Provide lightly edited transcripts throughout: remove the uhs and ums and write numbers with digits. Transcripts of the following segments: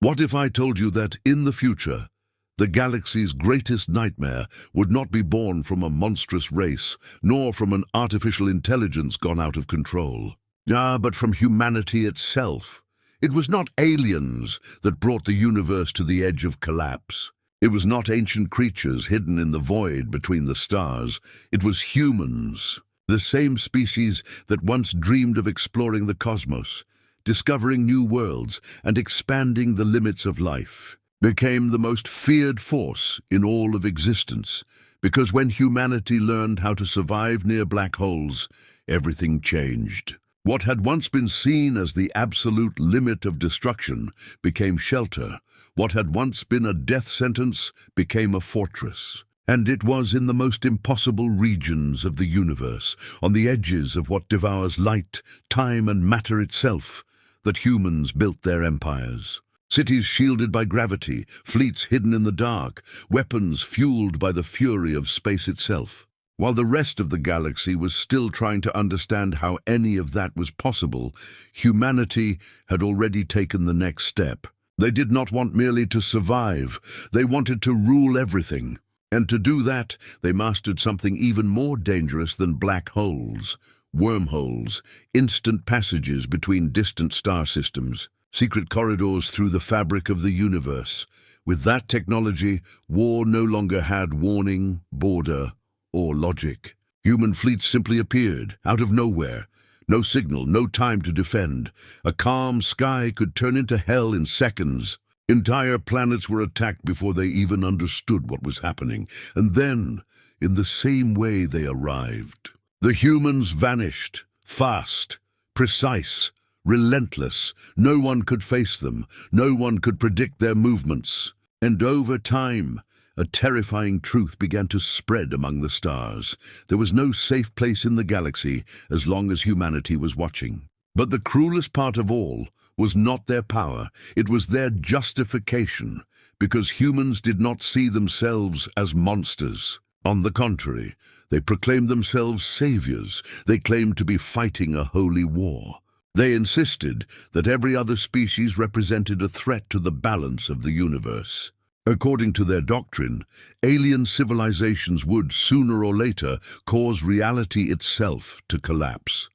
What if I told you that, in the future, the galaxy's greatest nightmare would not be born from a monstrous race, nor from an artificial intelligence gone out of control, but from humanity itself? It was not aliens that brought the universe to the edge of collapse. It was not ancient creatures hidden in the void between the stars. It was humans, the same species that once dreamed of exploring the cosmos, discovering new worlds, and expanding the limits of life, became the most feared force in all of existence, because when humanity learned how to survive near black holes, everything changed. What had once been seen as the absolute limit of destruction became shelter. What had once been a death sentence became a fortress. And it was in the most impossible regions of the universe, on the edges of what devours light, time, and matter itself, that humans built their empires. Cities shielded by gravity, fleets hidden in the dark, weapons fueled by the fury of space itself. While the rest of the galaxy was still trying to understand how any of that was possible, humanity had already taken the next step. They did not want merely to survive, they wanted to rule everything. And to do that, they mastered something even more dangerous than black holes: wormholes, instant passages between distant star systems, secret corridors through the fabric of the universe. With that technology, war no longer had warning, border, or logic. Human fleets simply appeared, out of nowhere. No signal, no time to defend. A calm sky could turn into hell in seconds. Entire planets were attacked before they even understood what was happening. And then, in the same way they arrived, the humans vanished, fast, precise, relentless. No one could face them. No one could predict their movements. And over time, a terrifying truth began to spread among the stars. There was no safe place in the galaxy as long as humanity was watching. But the cruelest part of all was not their power, it was their justification, because humans did not see themselves as monsters. On the contrary, they proclaimed themselves saviors. They claimed to be fighting a holy war. They insisted that every other species represented a threat to the balance of the universe. According to their doctrine, alien civilizations would, sooner or later, cause reality itself to collapse.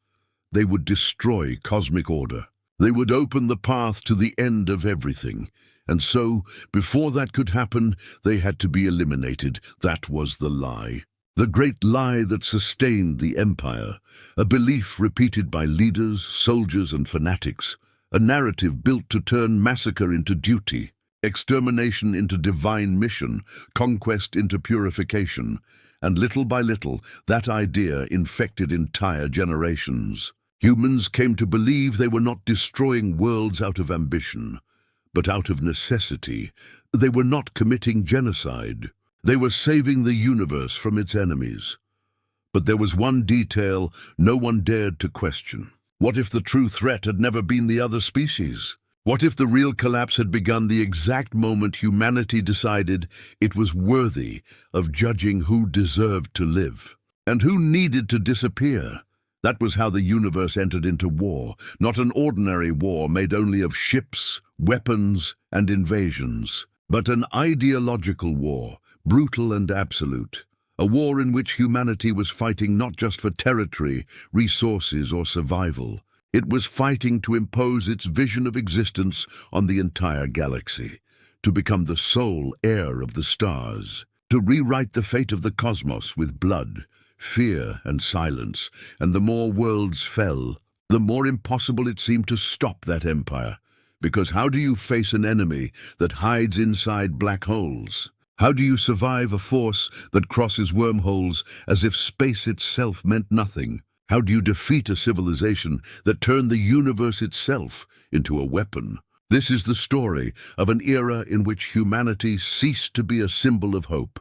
They would destroy cosmic order. They would open the path to the end of everything. And so, before that could happen, they had to be eliminated. That was the lie. The great lie that sustained the empire. A belief repeated by leaders, soldiers, and fanatics. A narrative built to turn massacre into duty, extermination into divine mission, conquest into purification. And little by little, that idea infected entire generations. Humans came to believe they were not destroying worlds out of ambition, but out of necessity. They were not committing genocide. They were saving the universe from its enemies. But there was one detail no one dared to question. What if the true threat had never been the other species? What if the real collapse had begun the exact moment humanity decided it was worthy of judging who deserved to live and who needed to disappear? That was how the universe entered into war, not an ordinary war made only of ships, weapons, and invasions, but an ideological war, brutal and absolute. A war in which humanity was fighting not just for territory, resources, or survival. It was fighting to impose its vision of existence on the entire galaxy, to become the sole heir of the stars, to rewrite the fate of the cosmos with blood, fear, and silence. And the more worlds fell, the more impossible it seemed to stop that empire. Because how do you face an enemy that hides inside black holes? How do you survive a force that crosses wormholes as if space itself meant nothing? How do you defeat a civilization that turned the universe itself into a weapon? This is the story of an era in which humanity ceased to be a symbol of hope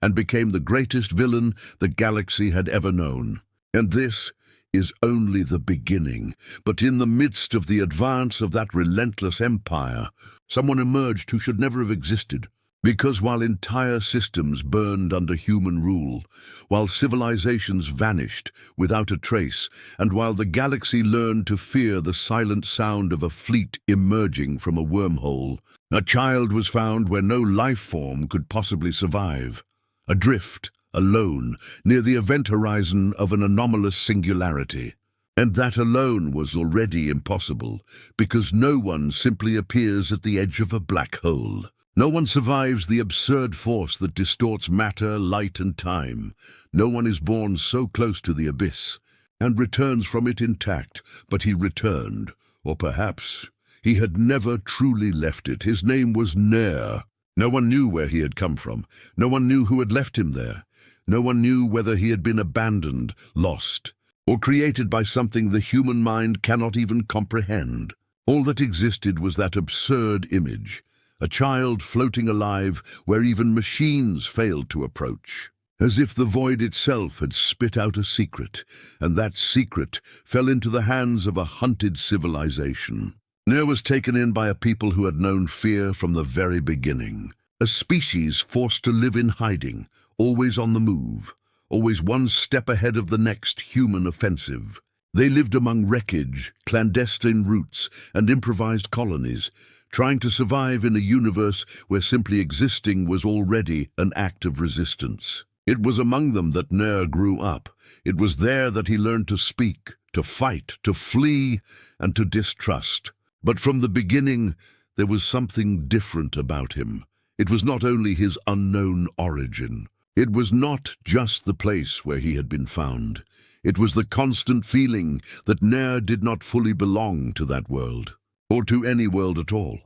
and became the greatest villain the galaxy had ever known. And this is only the beginning. But in the midst of the advance of that relentless empire, someone emerged who should never have existed. Because while entire systems burned under human rule, while civilizations vanished without a trace, and while the galaxy learned to fear the silent sound of a fleet emerging from a wormhole, a child was found where no life form could possibly survive. Adrift, alone, near the event horizon of an anomalous singularity. And that alone was already impossible, because no one simply appears at the edge of a black hole. No one survives the absurd force that distorts matter, light, and time. No one is born so close to the abyss and returns from it intact, but he returned, or perhaps he had never truly left it. His name was Ner. No one knew where he had come from. No one knew who had left him there. No one knew whether he had been abandoned, lost, or created by something the human mind cannot even comprehend. All that existed was that absurd image. A child floating alive where even machines failed to approach. As if the void itself had spit out a secret, and that secret fell into the hands of a hunted civilization. Ner was taken in by a people who had known fear from the very beginning. A species forced to live in hiding, always on the move, always one step ahead of the next human offensive. They lived among wreckage, clandestine routes, and improvised colonies, trying to survive in a universe where simply existing was already an act of resistance. It was among them that Ner grew up. It was there that he learned to speak, to fight, to flee, and to distrust. But from the beginning, there was something different about him. It was not only his unknown origin. It was not just the place where he had been found. It was the constant feeling that Ner did not fully belong to that world, or to any world at all.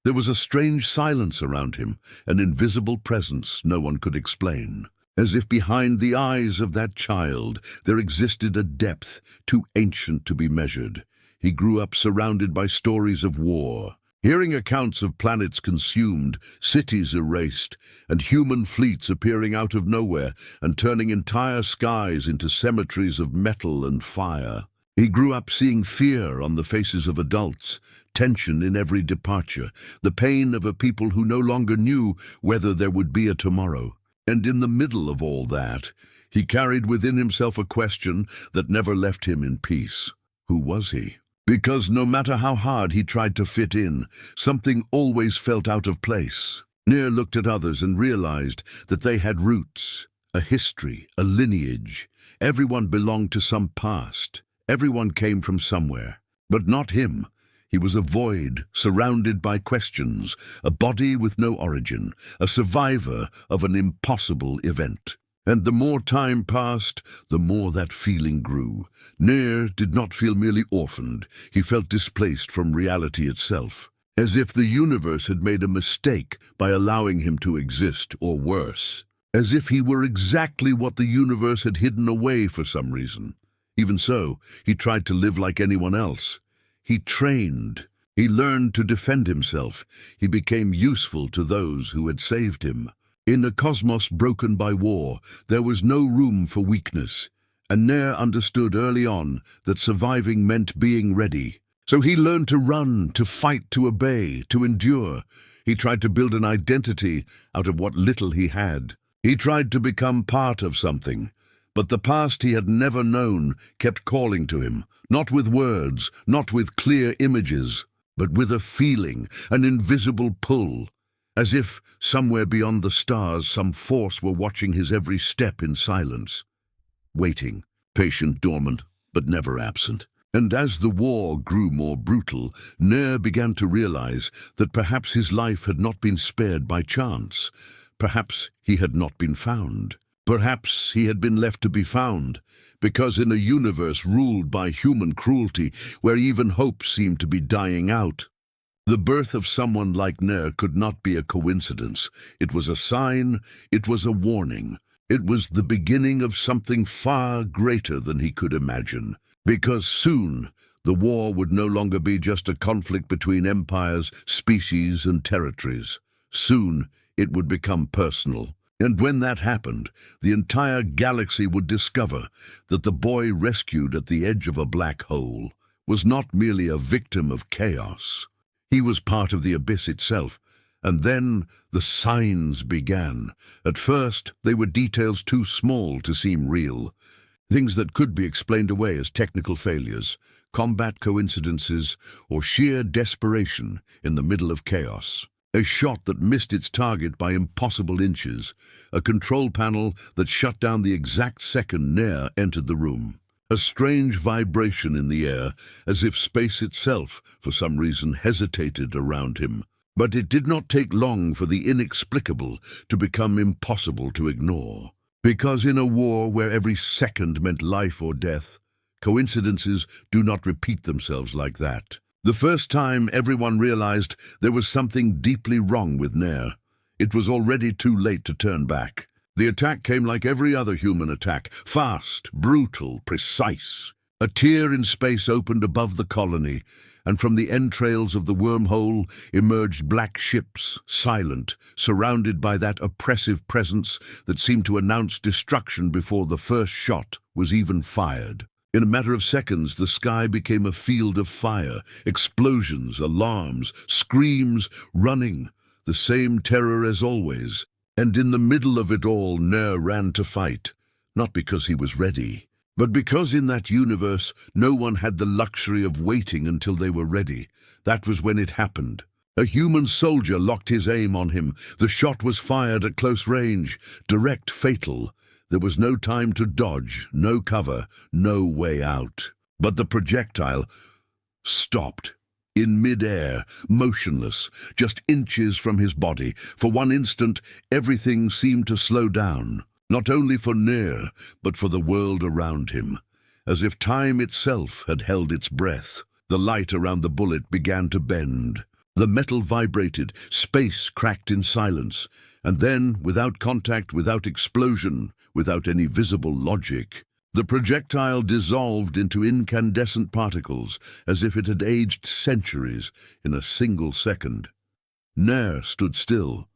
There was a strange silence around him, an invisible presence no one could explain. As if behind the eyes of that child there existed a depth too ancient to be measured. He grew up surrounded by stories of war, hearing accounts of planets consumed, cities erased, and human fleets appearing out of nowhere and turning entire skies into cemeteries of metal and fire. He grew up seeing fear on the faces of adults, tension in every departure, the pain of a people who no longer knew whether there would be a tomorrow. And in the middle of all that, he carried within himself a question that never left him in peace. Who was he? Because no matter how hard he tried to fit in, something always felt out of place. Ner looked at others and realized that they had roots, a history, a lineage. Everyone belonged to some past. Everyone came from somewhere. But not him. He was a void, surrounded by questions, a body with no origin, a survivor of an impossible event. And the more time passed, the more that feeling grew. Ner did not feel merely orphaned. He felt displaced from reality itself, as if the universe had made a mistake by allowing him to exist, or worse, as if he were exactly what the universe had hidden away for some reason. Even so, he tried to live like anyone else. He trained. He learned to defend himself. He became useful to those who had saved him. In a cosmos broken by war, there was no room for weakness, and Ner understood early on that surviving meant being ready. So he learned to run, to fight, to obey, to endure. He tried to build an identity out of what little he had. He tried to become part of something. But the past he had never known kept calling to him, not with words, not with clear images, but with a feeling, an invisible pull, as if somewhere beyond the stars some force were watching his every step in silence, waiting, patient, dormant, but never absent. And as the war grew more brutal, Ner began to realize that perhaps his life had not been spared by chance. Perhaps he had not been found. Perhaps he had been left to be found, because in a universe ruled by human cruelty, where even hope seemed to be dying out, the birth of someone like Ner could not be a coincidence. It was a sign, it was a warning. It was the beginning of something far greater than he could imagine, because soon the war would no longer be just a conflict between empires, species, and territories. Soon it would become personal. And when that happened, the entire galaxy would discover that the boy rescued at the edge of a black hole was not merely a victim of chaos. He was part of the abyss itself, And then the signs began. At first, they were details too small to seem real. Things that could be explained away as technical failures, combat coincidences, or sheer desperation in the middle of chaos. A shot that missed its target by impossible inches. A control panel that shut down the exact second Nair entered the room. A strange vibration in the air, as if space itself, for some reason, hesitated around him. But it did not take long for the inexplicable to become impossible to ignore. Because in a war where every second meant life or death, coincidences do not repeat themselves like that. The first time everyone realized there was something deeply wrong with Nair, it was already too late to turn back. The attack came like every other human attack, fast, brutal, precise. A tear in space opened above the colony, and from the entrails of the wormhole emerged black ships, silent, surrounded by that oppressive presence that seemed to announce destruction before the first shot was even fired. In a matter of seconds, the sky became a field of fire, explosions, alarms, screams, running, the same terror as always. And in the middle of it all, Nair ran to fight, not because he was ready, but because in that universe no one had the luxury of waiting until they were ready. That was when it happened. A human soldier locked his aim on him. The shot was fired at close range, direct, fatal. There was no time to dodge, no cover, no way out. But the projectile stopped. In mid-air, motionless, just inches from his body. For one instant, everything seemed to slow down, not only for Nair, but for the world around him. As if time itself had held its breath, the light around the bullet began to bend. The metal vibrated, space cracked in silence, and then, without contact, without explosion, without any visible logic, the projectile dissolved into incandescent particles as if it had aged centuries in a single second. Nair stood still.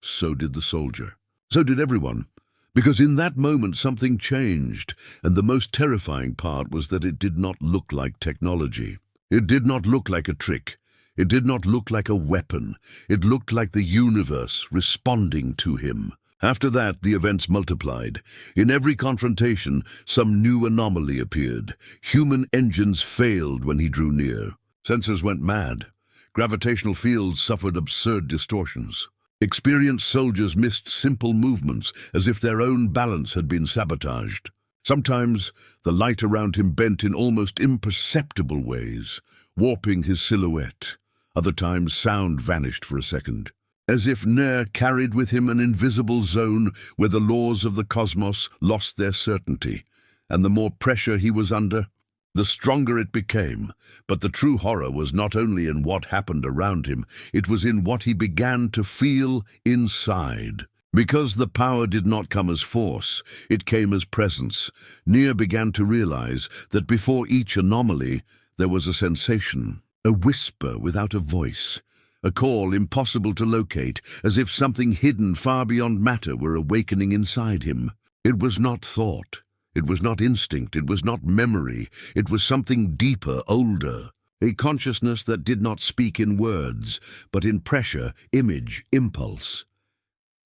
So did the soldier. So did everyone. Because in that moment something changed, and the most terrifying part was that it did not look like technology. It did not look like a trick. It did not look like a weapon. It looked like the universe responding to him. After that, the events multiplied. In every confrontation, some new anomaly appeared. Human engines failed when he drew near. Sensors went mad. Gravitational fields suffered absurd distortions. Experienced soldiers missed simple movements as if their own balance had been sabotaged. Sometimes, the light around him bent in almost imperceptible ways, warping his silhouette. Other times, sound vanished for a second. As if Nair carried with him an invisible zone where the laws of the cosmos lost their certainty, and the more pressure he was under, the stronger it became. But the true horror was not only in what happened around him, it was in what he began to feel inside. Because the power did not come as force, it came as presence. Nair began to realize that before each anomaly, there was a sensation, a whisper without a voice. A call impossible to locate, as if something hidden far beyond matter were awakening inside him. It was not thought. It was not instinct. It was not memory. It was something deeper, older. A consciousness that did not speak in words, but in pressure, image, impulse,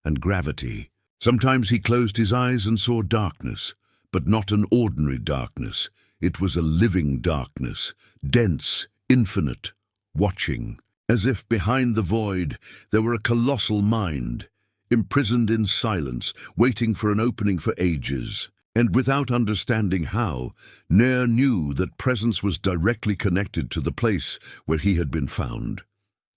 and gravity. Sometimes he closed his eyes and saw darkness, but not an ordinary darkness. It was a living darkness, dense, infinite, watching. As if behind the void there were a colossal mind, imprisoned in silence, waiting for an opening for ages. And without understanding how, Nair knew that presence was directly connected to the place where he had been found.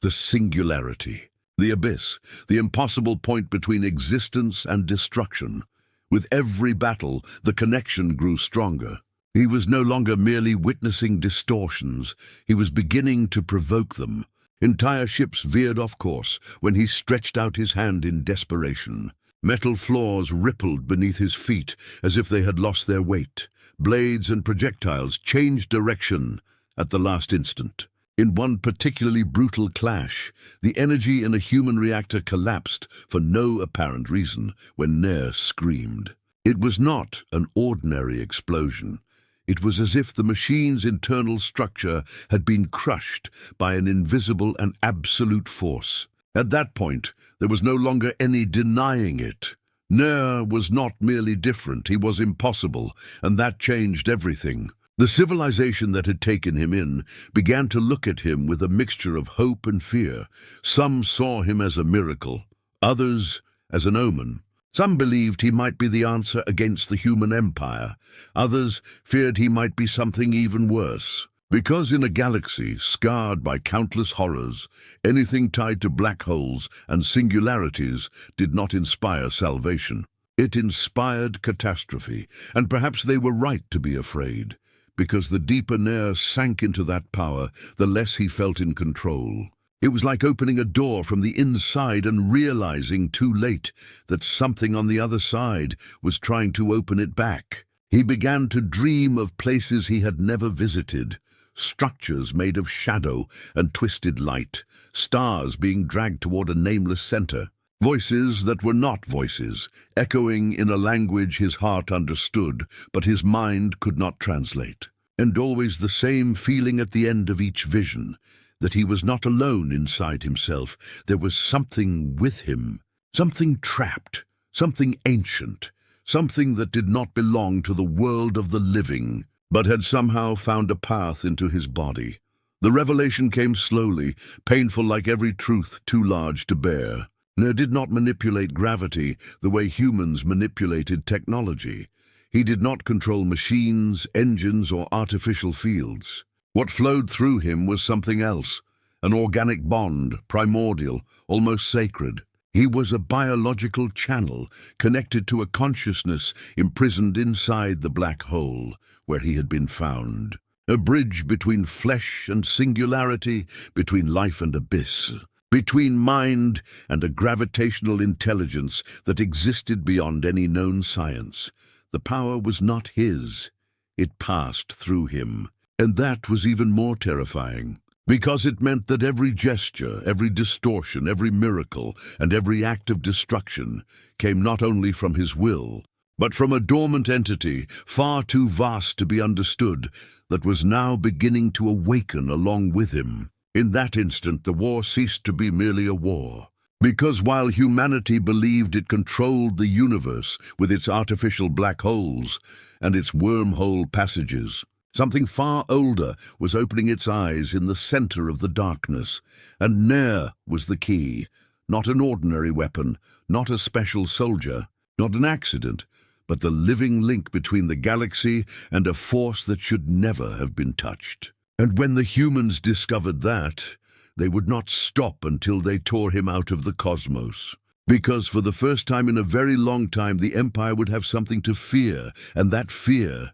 The singularity, the abyss, the impossible point between existence and destruction. With every battle, the connection grew stronger. He was no longer merely witnessing distortions, he was beginning to provoke them. Entire ships veered off course when he stretched out his hand in desperation. Metal floors rippled beneath his feet as if they had lost their weight. Blades and projectiles changed direction at the last instant. In one particularly brutal clash, the energy in a human reactor collapsed for no apparent reason when Nair screamed. It was not an ordinary explosion. It was as if the machine's internal structure had been crushed by an invisible and absolute force. At that point, there was no longer any denying it. Ner was not merely different, he was impossible, and that changed everything. The civilization that had taken him in began to look at him with a mixture of hope and fear. Some saw him as a miracle, others as an omen. Some believed he might be the answer against the human empire. Others feared he might be something even worse. Because in a galaxy scarred by countless horrors, anything tied to black holes and singularities did not inspire salvation. It inspired catastrophe, and perhaps they were right to be afraid, because the deeper Ner sank into that power, the less he felt in control. It was like opening a door from the inside and realizing too late that something on the other side was trying to open it back. He began to dream of places he had never visited, structures made of shadow and twisted light, stars being dragged toward a nameless center, voices that were not voices, echoing in a language his heart understood, but his mind could not translate. And always the same feeling at the end of each vision, that he was not alone inside himself. There was something with him, something trapped, something ancient, something that did not belong to the world of the living, but had somehow found a path into his body. The revelation came slowly, painful like every truth too large to bear. Ner did not manipulate gravity the way humans manipulated technology. He did not control machines, engines, or artificial fields. What flowed through him was something else, an organic bond, primordial, almost sacred. He was a biological channel connected to a consciousness imprisoned inside the black hole where he had been found. A bridge between flesh and singularity, between life and abyss, between mind and a gravitational intelligence that existed beyond any known science. The power was not his. It passed through him. And that was even more terrifying, because it meant that every gesture, every distortion, every miracle, and every act of destruction came not only from his will, but from a dormant entity far too vast to be understood that was now beginning to awaken along with him. In that instant, the war ceased to be merely a war. Because while humanity believed it controlled the universe with its artificial black holes and its wormhole passages, something far older was opening its eyes in the center of the darkness, and Ner was the key. Not an ordinary weapon, not a special soldier, not an accident, but the living link between the galaxy and a force that should never have been touched. And when the humans discovered that, they would not stop until they tore him out of the cosmos. Because for the first time in a very long time, the Empire would have something to fear, and that fear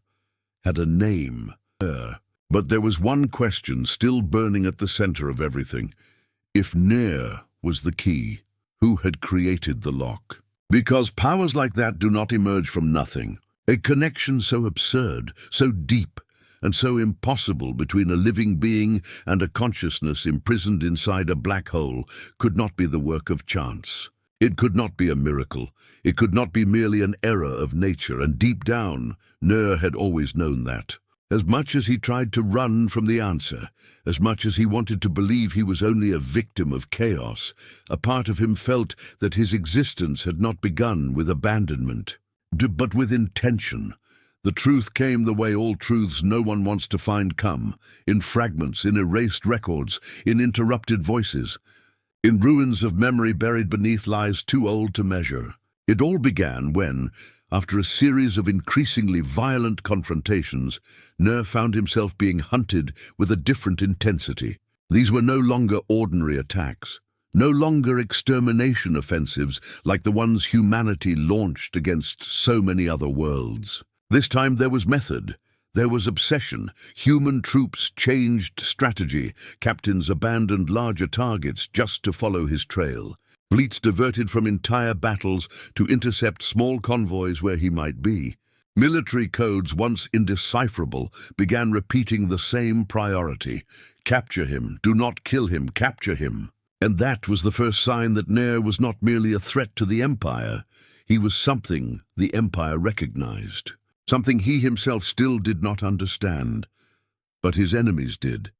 had a name. But there was one question still burning at the center of everything. If Ner was the key, who had created the lock? Because powers like that do not emerge from nothing. A connection so absurd, so deep, and so impossible between a living being and a consciousness imprisoned inside a black hole could not be the work of chance. It could not be a miracle. It could not be merely an error of nature, and deep down, Ner had always known that. As much as he tried to run from the answer, as much as he wanted to believe he was only a victim of chaos, a part of him felt that his existence had not begun with abandonment, but with intention. The truth came the way all truths no one wants to find come, in fragments, in erased records, in interrupted voices, in ruins of memory buried beneath lies too old to measure. It all began when, after a series of increasingly violent confrontations, Ner found himself being hunted with a different intensity. These were no longer ordinary attacks, no longer extermination offensives like the ones humanity launched against so many other worlds. This time there was method, there was obsession. Human troops changed strategy, captains abandoned larger targets just to follow his trail. Fleets diverted from entire battles to intercept small convoys where he might be. Military codes, once indecipherable, began repeating the same priority. Capture him, do not kill him, capture him. And that was the first sign that Ner was not merely a threat to the Empire. He was something the Empire recognized. Something he himself still did not understand. But his enemies did.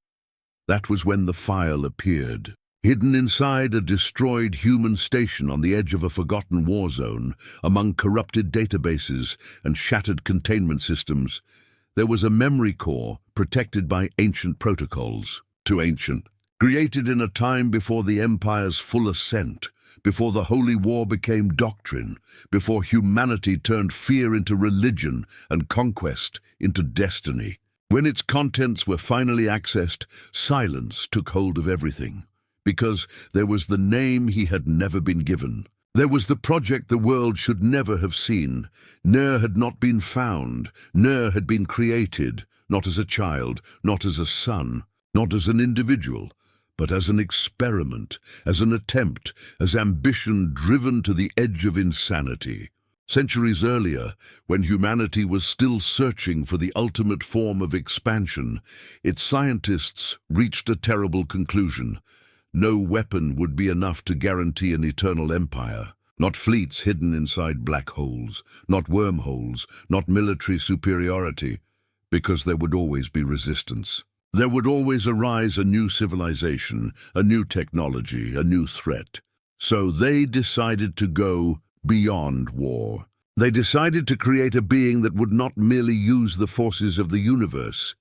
That was when the file appeared. Hidden inside a destroyed human station on the edge of a forgotten war zone, among corrupted databases and shattered containment systems, there was a memory core protected by ancient protocols. Too ancient. Created in a time before the Empire's full ascent, before the Holy War became doctrine, before humanity turned fear into religion and conquest into destiny. When its contents were finally accessed, silence took hold of everything. Because there was the name he had never been given. There was the project the world should never have seen. Ner had not been found. Ner had been created, not as a child, not as a son, not as an individual, but as an experiment, as an attempt, as ambition driven to the edge of insanity. Centuries earlier, when humanity was still searching for the ultimate form of expansion, its scientists reached a terrible conclusion. No weapon would be enough to guarantee an eternal empire. Not fleets hidden inside black holes, not wormholes, not military superiority, because there would always be resistance. There would always arise a new civilization, a new technology, a new threat. So they decided to go beyond war. They decided to create a being that would not merely use the forces of the universe,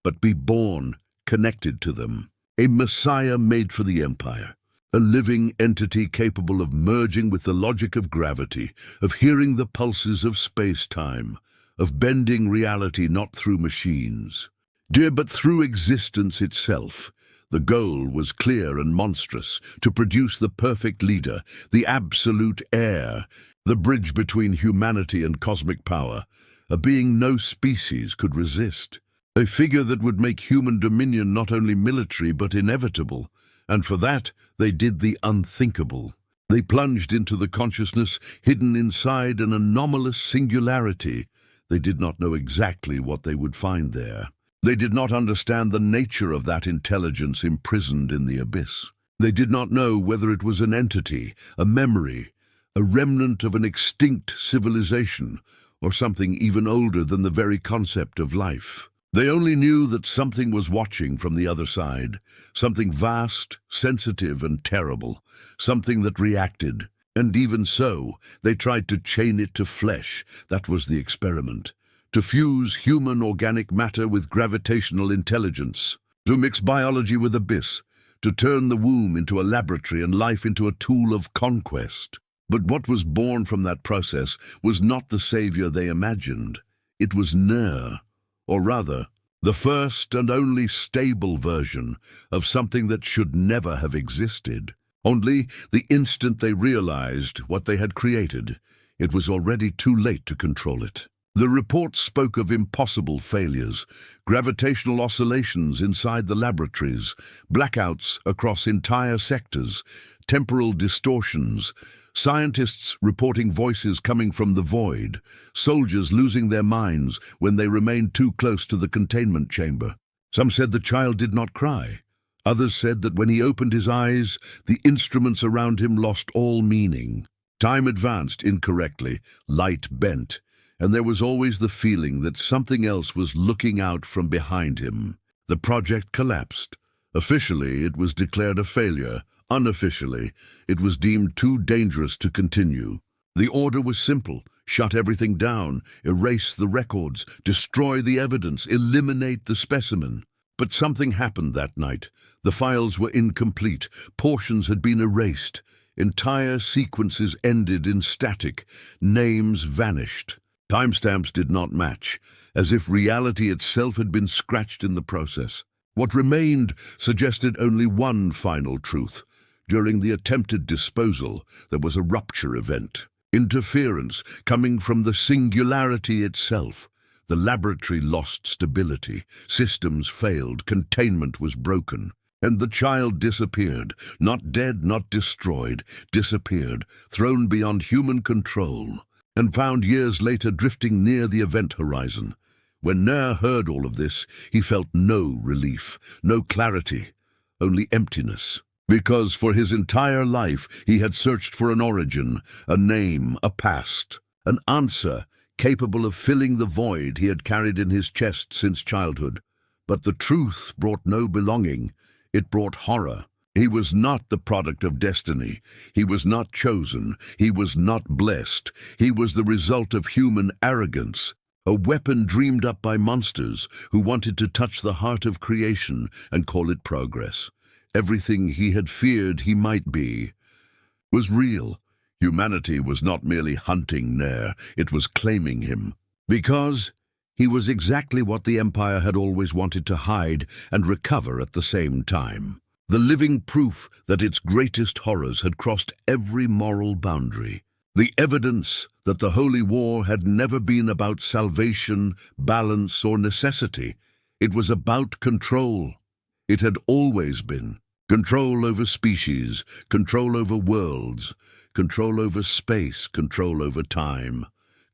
but be born connected to them. A messiah made for the empire, a living entity capable of merging with the logic of gravity, of hearing the pulses of space-time, of bending reality not through machines, but through existence itself. The goal was clear and monstrous: to produce the perfect leader, the absolute heir, the bridge between humanity and cosmic power, a being no species could resist. A figure that would make human dominion not only military but inevitable, and for that they did the unthinkable. They plunged into the consciousness hidden inside an anomalous singularity. They did not know exactly what they would find there. They did not understand the nature of that intelligence imprisoned in the abyss. They did not know whether it was an entity, a memory, a remnant of an extinct civilization, or something even older than the very concept of life. They only knew that something was watching from the other side, something vast, sensitive, and terrible, something that reacted. And even so, they tried to chain it to flesh. That was the experiment. To fuse human organic matter with gravitational intelligence, to mix biology with abyss, to turn the womb into a laboratory and life into a tool of conquest. But what was born from that process was not the savior they imagined. It was Ner. Or rather, the first and only stable version of something that should never have existed. Only the instant they realized what they had created, it was already too late to control it. The report spoke of impossible failures, gravitational oscillations inside the laboratories, blackouts across entire sectors, temporal distortions, scientists reporting voices coming from the void, soldiers losing their minds when they remained too close to the containment chamber. Some said the child did not cry. Others said that when he opened his eyes, the instruments around him lost all meaning. Time advanced incorrectly, light bent, and there was always the feeling that something else was looking out from behind him. The project collapsed. Officially, it was declared a failure. Unofficially, it was deemed too dangerous to continue. The order was simple: shut everything down, erase the records, destroy the evidence, eliminate the specimen. But something happened that night. The files were incomplete. Portions had been erased. Entire sequences ended in static. Names vanished. Timestamps did not match, as if reality itself had been scratched in the process. What remained suggested only one final truth. During the attempted disposal, there was a rupture event. Interference coming from the singularity itself. The laboratory lost stability. Systems failed. Containment was broken. And the child disappeared. Not dead, not destroyed. Disappeared, thrown beyond human control, and found years later drifting near the event horizon. When Ner heard all of this, he felt no relief, no clarity, only emptiness. Because for his entire life he had searched for an origin, a name, a past, an answer capable of filling the void he had carried in his chest since childhood. But the truth brought no belonging. It brought horror. He was not the product of destiny. He was not chosen. He was not blessed. He was the result of human arrogance, a weapon dreamed up by monsters who wanted to touch the heart of creation and call it progress. Everything he had feared he might be was real. Humanity was not merely hunting Nair, it was claiming him. Because he was exactly what the Empire had always wanted to hide and recover at the same time. The living proof that its greatest horrors had crossed every moral boundary. The evidence that the Holy War had never been about salvation, balance, or necessity. It was about control. It had always been. Control over species, control over worlds, control over space, control over time.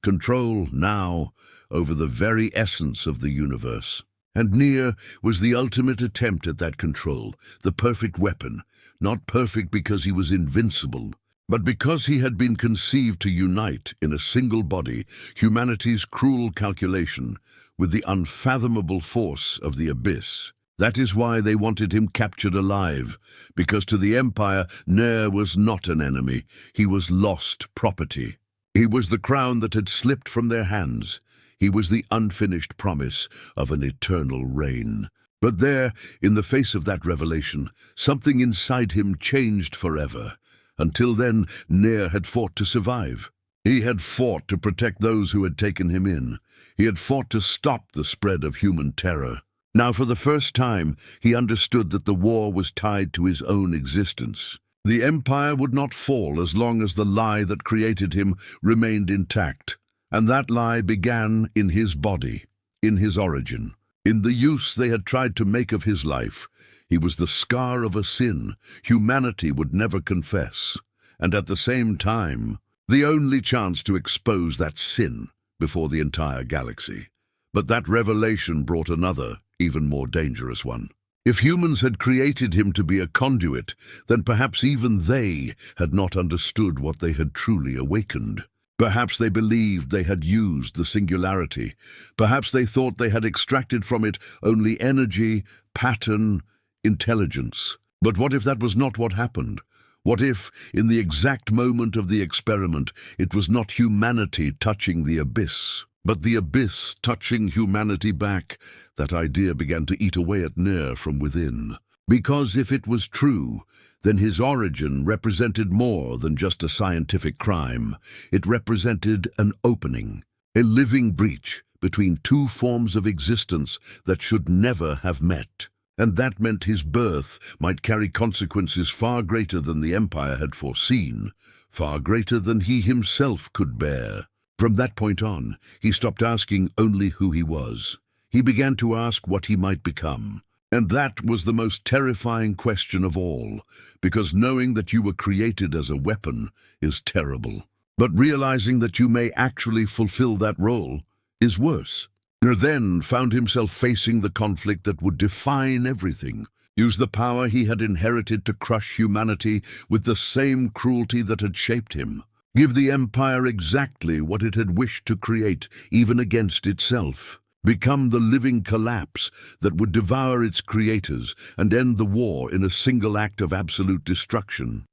Control, now, over the very essence of the universe. And Nair was the ultimate attempt at that control, the perfect weapon, not perfect because he was invincible, but because he had been conceived to unite in a single body humanity's cruel calculation with the unfathomable force of the abyss. That is why they wanted him captured alive, because to the Empire, Nair was not an enemy, he was lost property. He was the crown that had slipped from their hands. He was the unfinished promise of an eternal reign. But there, in the face of that revelation, something inside him changed forever. Until then, Nair had fought to survive. He had fought to protect those who had taken him in. He had fought to stop the spread of human terror. Now, for the first time, he understood that the war was tied to his own existence. The Empire would not fall as long as the lie that created him remained intact. And that lie began in his body, in his origin, in the use they had tried to make of his life. He was the scar of a sin humanity would never confess, and at the same time, the only chance to expose that sin before the entire galaxy. But that revelation brought another, even more dangerous one. If humans had created him to be a conduit, then perhaps even they had not understood what they had truly awakened. Perhaps they believed they had used the singularity. Perhaps they thought they had extracted from it only energy, pattern, intelligence. But what if that was not what happened? What if, in the exact moment of the experiment, it was not humanity touching the abyss, but the abyss touching humanity back? That idea began to eat away at Nair from within. Because if it was true, then his origin represented more than just a scientific crime. It represented an opening, a living breach between two forms of existence that should never have met. And that meant his birth might carry consequences far greater than the Empire had foreseen, far greater than he himself could bear. From that point on, he stopped asking only who he was. He began to ask what he might become. And that was the most terrifying question of all, because knowing that you were created as a weapon is terrible. But realizing that you may actually fulfill that role is worse. Nair then found himself facing the conflict that would define everything, use the power he had inherited to crush humanity with the same cruelty that had shaped him, give the Empire exactly what it had wished to create, even against itself. Become the living collapse that would devour its creators and end the war in a single act of absolute destruction.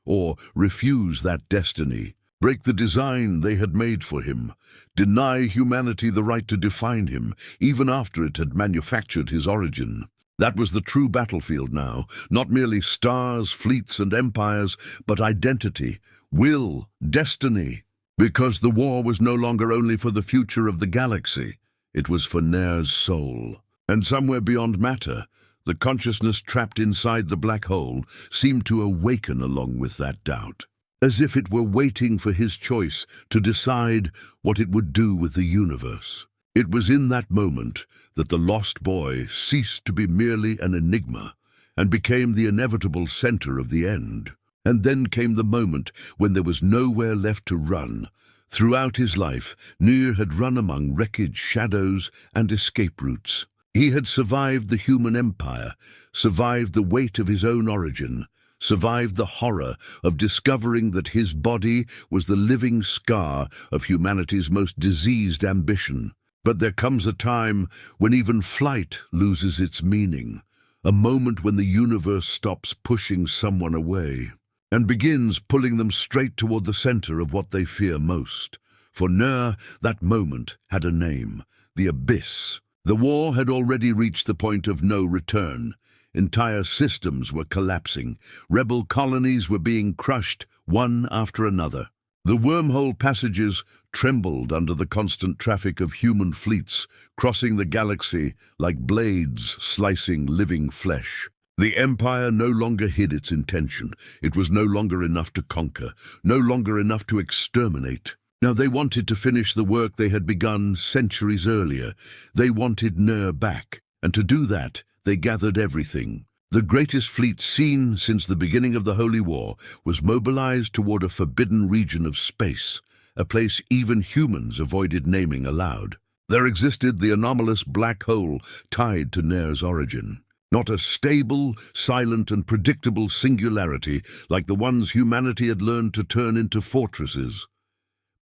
Or refuse that destiny, break the design they had made for him, deny humanity the right to define him, even after it had manufactured his origin. That was the true battlefield now, not merely stars, fleets, and empires, but identity, will, destiny. Because the war was no longer only for the future of the galaxy. It was for Nair's soul. And somewhere beyond matter, the consciousness trapped inside the black hole seemed to awaken along with that doubt, as if it were waiting for his choice to decide what it would do with the universe. It was in that moment that the lost boy ceased to be merely an enigma and became the inevitable center of the end. And then came the moment when there was nowhere left to run. Throughout his life, Nair had run among wreckage, shadows, and escape routes. He had survived the human empire, survived the weight of his own origin, survived the horror of discovering that his body was the living scar of humanity's most diseased ambition. But there comes a time when even flight loses its meaning, a moment when the universe stops pushing someone away and begins pulling them straight toward the center of what they fear most. For Ner, that moment had a name: the Abyss. The war had already reached the point of no return. Entire systems were collapsing. Rebel colonies were being crushed, one after another. The wormhole passages trembled under the constant traffic of human fleets, crossing the galaxy like blades slicing living flesh. The Empire no longer hid its intention. It was no longer enough to conquer, no longer enough to exterminate. Now they wanted to finish the work they had begun centuries earlier. They wanted Ner back, and to do that, they gathered everything. The greatest fleet seen since the beginning of the Holy War was mobilized toward a forbidden region of space, a place even humans avoided naming aloud. There existed the anomalous black hole tied to Ner's origin. Not a stable, silent, and predictable singularity like the ones humanity had learned to turn into fortresses,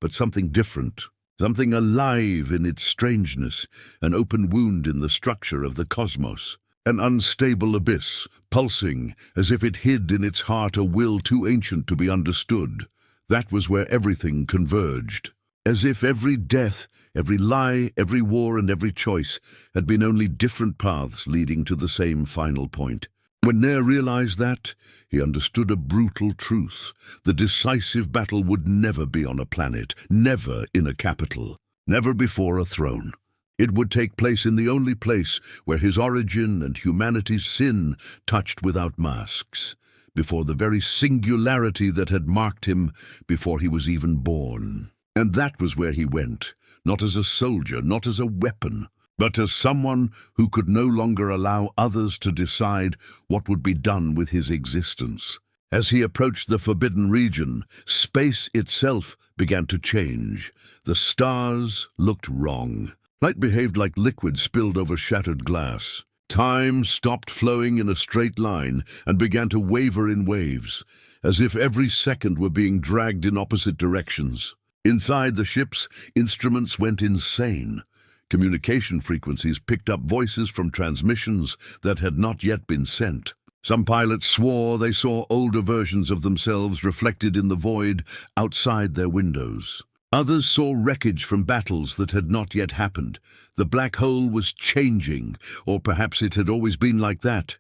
but something different, something alive in its strangeness, an open wound in the structure of the cosmos. An unstable abyss, pulsing as if it hid in its heart a will too ancient to be understood. That was where everything converged. As if every death, every lie, every war, and every choice had been only different paths leading to the same final point. When Ner realized that, he understood a brutal truth. The decisive battle would never be on a planet, never in a capital, never before a throne. It would take place in the only place where his origin and humanity's sin touched without masks, before the very singularity that had marked him before he was even born. And that was where he went, not as a soldier, not as a weapon, but as someone who could no longer allow others to decide what would be done with his existence. As he approached the forbidden region, space itself began to change. The stars looked wrong. Light behaved like liquid spilled over shattered glass. Time stopped flowing in a straight line and began to waver in waves, as if every second were being dragged in opposite directions. Inside the ships, instruments went insane. Communication frequencies picked up voices from transmissions that had not yet been sent. Some pilots swore they saw older versions of themselves reflected in the void outside their windows. Others saw wreckage from battles that had not yet happened. The black hole was changing, or perhaps it had always been like that.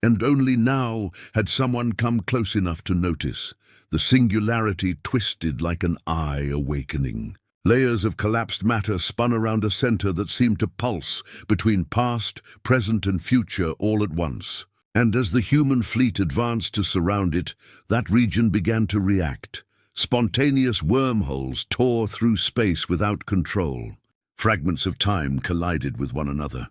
And only now had someone come close enough to notice. The singularity twisted like an eye awakening. Layers of collapsed matter spun around a center that seemed to pulse between past, present, and future all at once. And as the human fleet advanced to surround it, that region began to react. Spontaneous wormholes tore through space without control. Fragments of time collided with one another.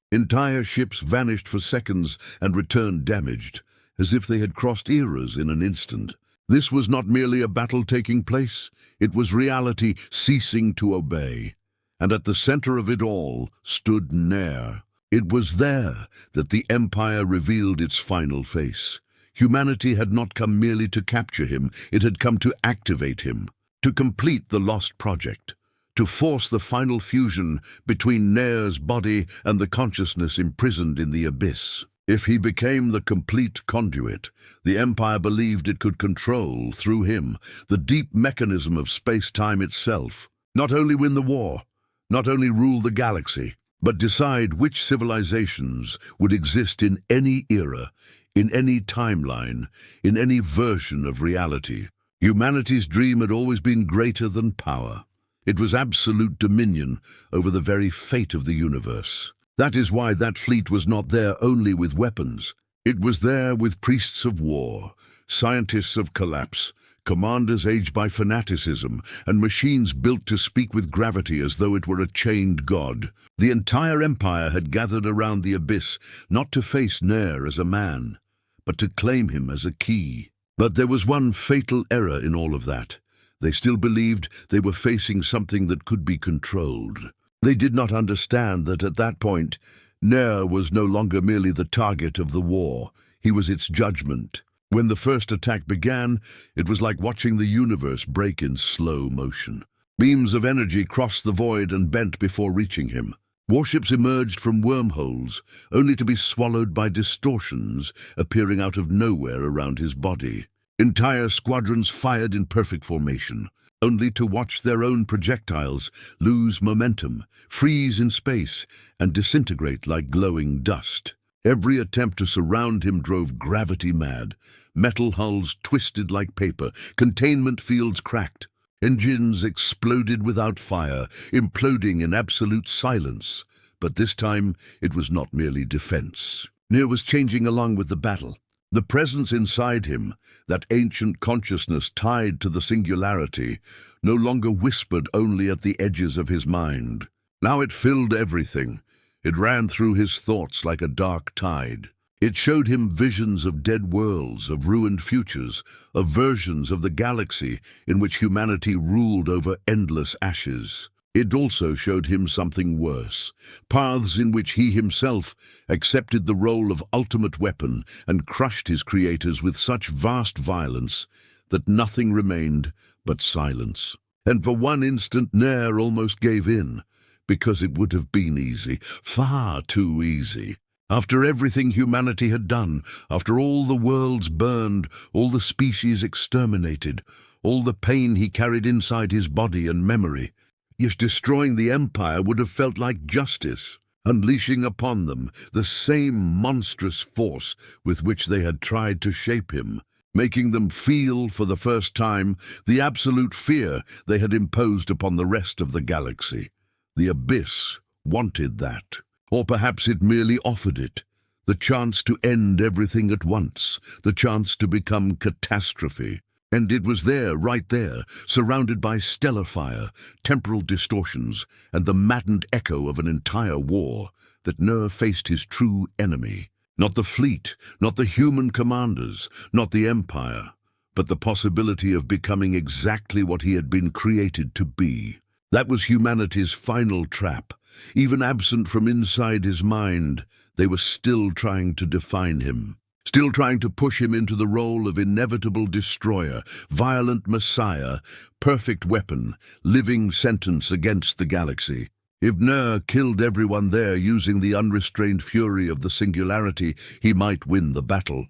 Entire ships vanished for seconds and returned damaged, as if they had crossed eras in an instant. This was not merely a battle taking place, it was reality ceasing to obey. And at the center of it all stood Ner. It was there that the Empire revealed its final face. Humanity had not come merely to capture him, it had come to activate him, to complete the lost project, to force the final fusion between Ner's body and the consciousness imprisoned in the abyss. If he became the complete conduit, the Empire believed it could control, through him, the deep mechanism of space-time itself. Not only win the war, not only rule the galaxy, but decide which civilizations would exist in any era, in any timeline, in any version of reality. Humanity's dream had always been greater than power. It was absolute dominion over the very fate of the universe. That is why that fleet was not there only with weapons. It was there with priests of war, scientists of collapse, commanders aged by fanaticism, and machines built to speak with gravity as though it were a chained god. The entire Empire had gathered around the abyss, not to face Ner as a man, but to claim him as a key. But there was one fatal error in all of that. They still believed they were facing something that could be controlled. They did not understand that at that point, Ner was no longer merely the target of the war. He was its judgment. When the first attack began, it was like watching the universe break in slow motion. Beams of energy crossed the void and bent before reaching him. Warships emerged from wormholes, only to be swallowed by distortions appearing out of nowhere around his body. Entire squadrons fired in perfect formation, only to watch their own projectiles lose momentum, freeze in space, and disintegrate like glowing dust. Every attempt to surround him drove gravity mad. Metal hulls twisted like paper, containment fields cracked. Engines exploded without fire, imploding in absolute silence. But this time, it was not merely defense. Nir was changing along with the battle. The presence inside him, that ancient consciousness tied to the singularity, no longer whispered only at the edges of his mind. Now it filled everything. It ran through his thoughts like a dark tide. It showed him visions of dead worlds, of ruined futures, of versions of the galaxy in which humanity ruled over endless ashes. It also showed him something worse, paths in which he himself accepted the role of ultimate weapon and crushed his creators with such vast violence that nothing remained but silence. And for one instant Nair almost gave in, because it would have been easy, far too easy. After everything humanity had done, after all the worlds burned, all the species exterminated, all the pain he carried inside his body and memory, yes, destroying the Empire would have felt like justice, unleashing upon them the same monstrous force with which they had tried to shape him, making them feel for the first time the absolute fear they had imposed upon the rest of the galaxy. The Abyss wanted that. Or perhaps it merely offered it, the chance to end everything at once, the chance to become catastrophe. And it was there, right there, surrounded by stellar fire, temporal distortions, and the maddened echo of an entire war, that Ner faced his true enemy. Not the fleet, not the human commanders, not the Empire, but the possibility of becoming exactly what he had been created to be. That was humanity's final trap. Even absent from inside his mind, they were still trying to define him, still trying to push him into the role of inevitable destroyer, violent messiah, perfect weapon, living sentence against the galaxy. If Ner killed everyone there using the unrestrained fury of the singularity, he might win the battle.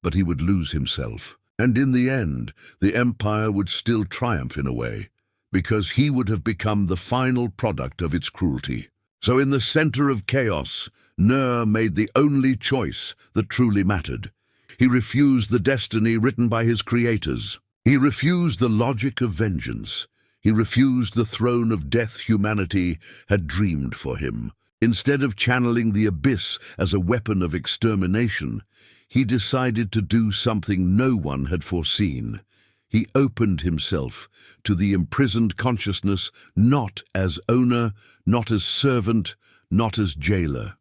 But he would lose himself, and in the end, the Empire would still triumph in a way, because he would have become the final product of its cruelty. So in the center of chaos, Ner made the only choice that truly mattered. He refused the destiny written by his creators. He refused the logic of vengeance. He refused the throne of death humanity had dreamed for him. Instead of channeling the Abyss as a weapon of extermination, he decided to do something no one had foreseen. He opened himself to the imprisoned consciousness not as owner, not as servant, not as jailer,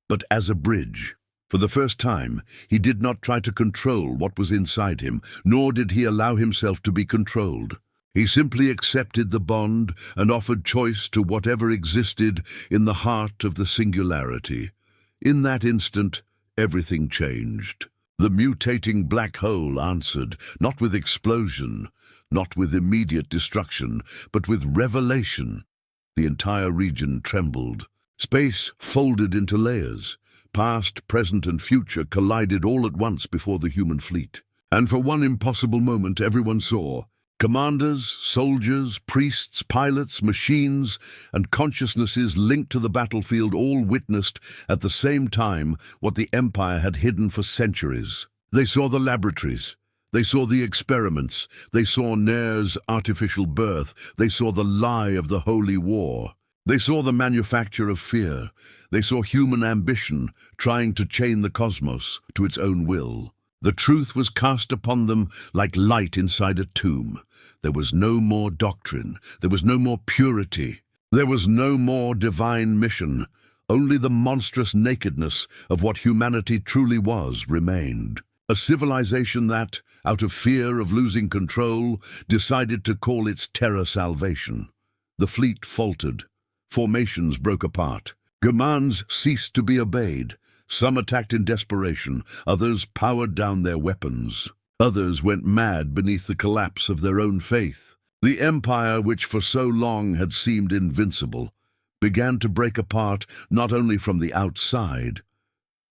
but as a bridge. For the first time, he did not try to control what was inside him, nor did he allow himself to be controlled. He simply accepted the bond and offered choice to whatever existed in the heart of the singularity. In that instant, everything changed. The mutating black hole answered, not with explosion, not with immediate destruction, but with revelation. The entire region trembled. Space folded into layers. Past, present, and future collided all at once before the human fleet. And for one impossible moment, everyone saw commanders, soldiers, priests, pilots, machines, and consciousnesses linked to the battlefield all witnessed at the same time what the Empire had hidden for centuries. They saw the laboratories. They saw the experiments. They saw Nair's artificial birth. They saw the lie of the Holy War. They saw the manufacture of fear. They saw human ambition trying to chain the cosmos to its own will. The truth was cast upon them like light inside a tomb. There was no more doctrine. There was no more purity. There was no more divine mission. Only the monstrous nakedness of what humanity truly was remained. A civilization that, out of fear of losing control, decided to call its terror salvation. The fleet faltered. Formations broke apart. Commands ceased to be obeyed. Some attacked in desperation, others powered down their weapons. Others went mad beneath the collapse of their own faith. The empire, which for so long had seemed invincible, began to break apart not only from the outside,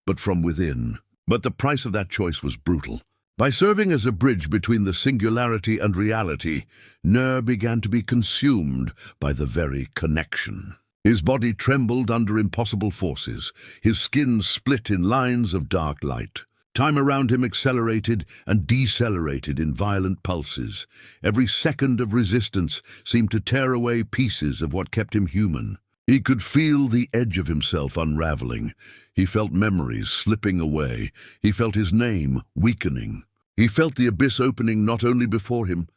but from within. But the price of that choice was brutal. By serving as a bridge between the singularity and reality, Ner began to be consumed by the very connection. His body trembled under impossible forces, his skin split in lines of dark light. Time around him accelerated and decelerated in violent pulses. Every second of resistance seemed to tear away pieces of what kept him human. He could feel the edge of himself unraveling. He felt memories slipping away. He felt his name weakening. He felt the abyss opening not only before him,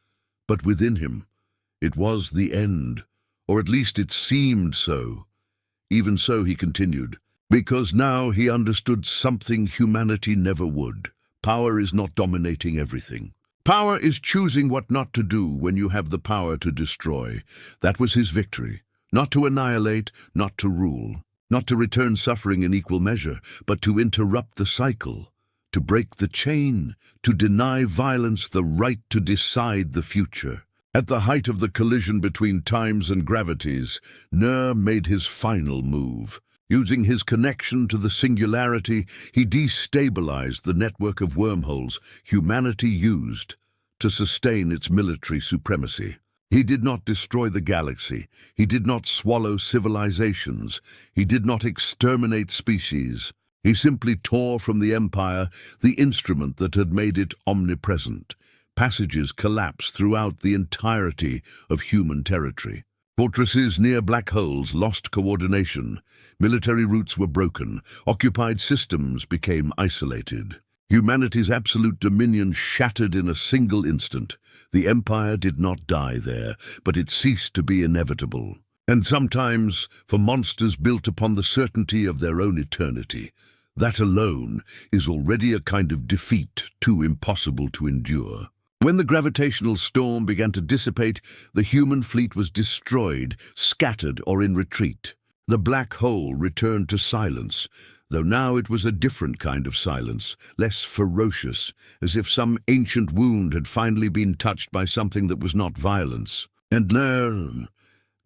but within him. It was the end, or at least it seemed so. Even so, he continued, because now he understood something humanity never would. Power is not dominating everything. Power is choosing what not to do when you have the power to destroy. That was his victory. Not to annihilate, not to rule, not to return suffering in equal measure, but to interrupt the cycle, to break the chain, to deny violence the right to decide the future. At the height of the collision between times and gravities, Ner made his final move. Using his connection to the singularity, he destabilized the network of wormholes humanity used to sustain its military supremacy. He did not destroy the galaxy. He did not swallow civilizations. He did not exterminate species. He simply tore from the Empire the instrument that had made it omnipresent. Passages collapsed throughout the entirety of human territory. Fortresses near black holes lost coordination. Military routes were broken. Occupied systems became isolated. Humanity's absolute dominion shattered in a single instant. The Empire did not die there, but it ceased to be inevitable. And sometimes, for monsters built upon the certainty of their own eternity, that alone is already a kind of defeat too impossible to endure. When the gravitational storm began to dissipate, the human fleet was destroyed, scattered, or in retreat. The black hole returned to silence, though now it was a different kind of silence, less ferocious, as if some ancient wound had finally been touched by something that was not violence. And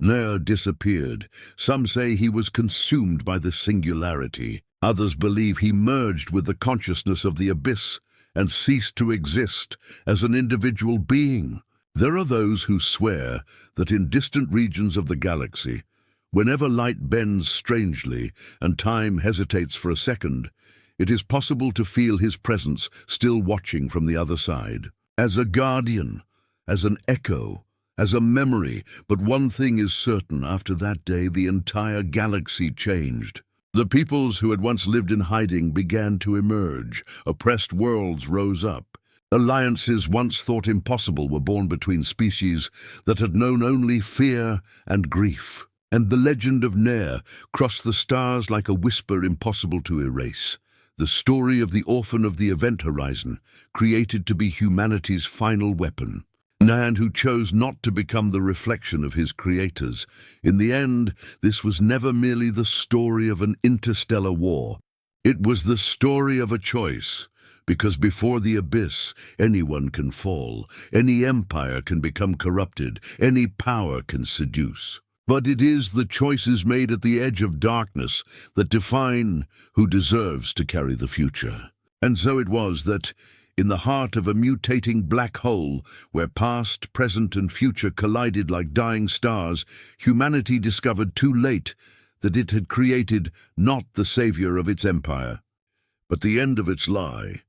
Ner disappeared. Some say he was consumed by the singularity. Others believe he merged with the consciousness of the abyss and ceased to exist as an individual being. There are those who swear that in distant regions of the galaxy, whenever light bends strangely and time hesitates for a second, it is possible to feel his presence still watching from the other side. As a guardian, as an echo, as a memory. But one thing is certain: after that day, the entire galaxy changed. The peoples who had once lived in hiding began to emerge. Oppressed worlds rose up. Alliances once thought impossible were born between species that had known only fear and grief. And the legend of Ner crossed the stars like a whisper impossible to erase. The story of the orphan of the event horizon, created to be humanity's final weapon. Man who chose not to become the reflection of his creators. In the end, this was never merely the story of an interstellar war. It was the story of a choice, because before the abyss, anyone can fall, any empire can become corrupted, any power can seduce. But it is the choices made at the edge of darkness that define who deserves to carry the future. And so it was that, in the heart of a mutating black hole, where past, present, and future collided like dying stars, humanity discovered too late that it had created not the savior of its empire, but the end of its lie.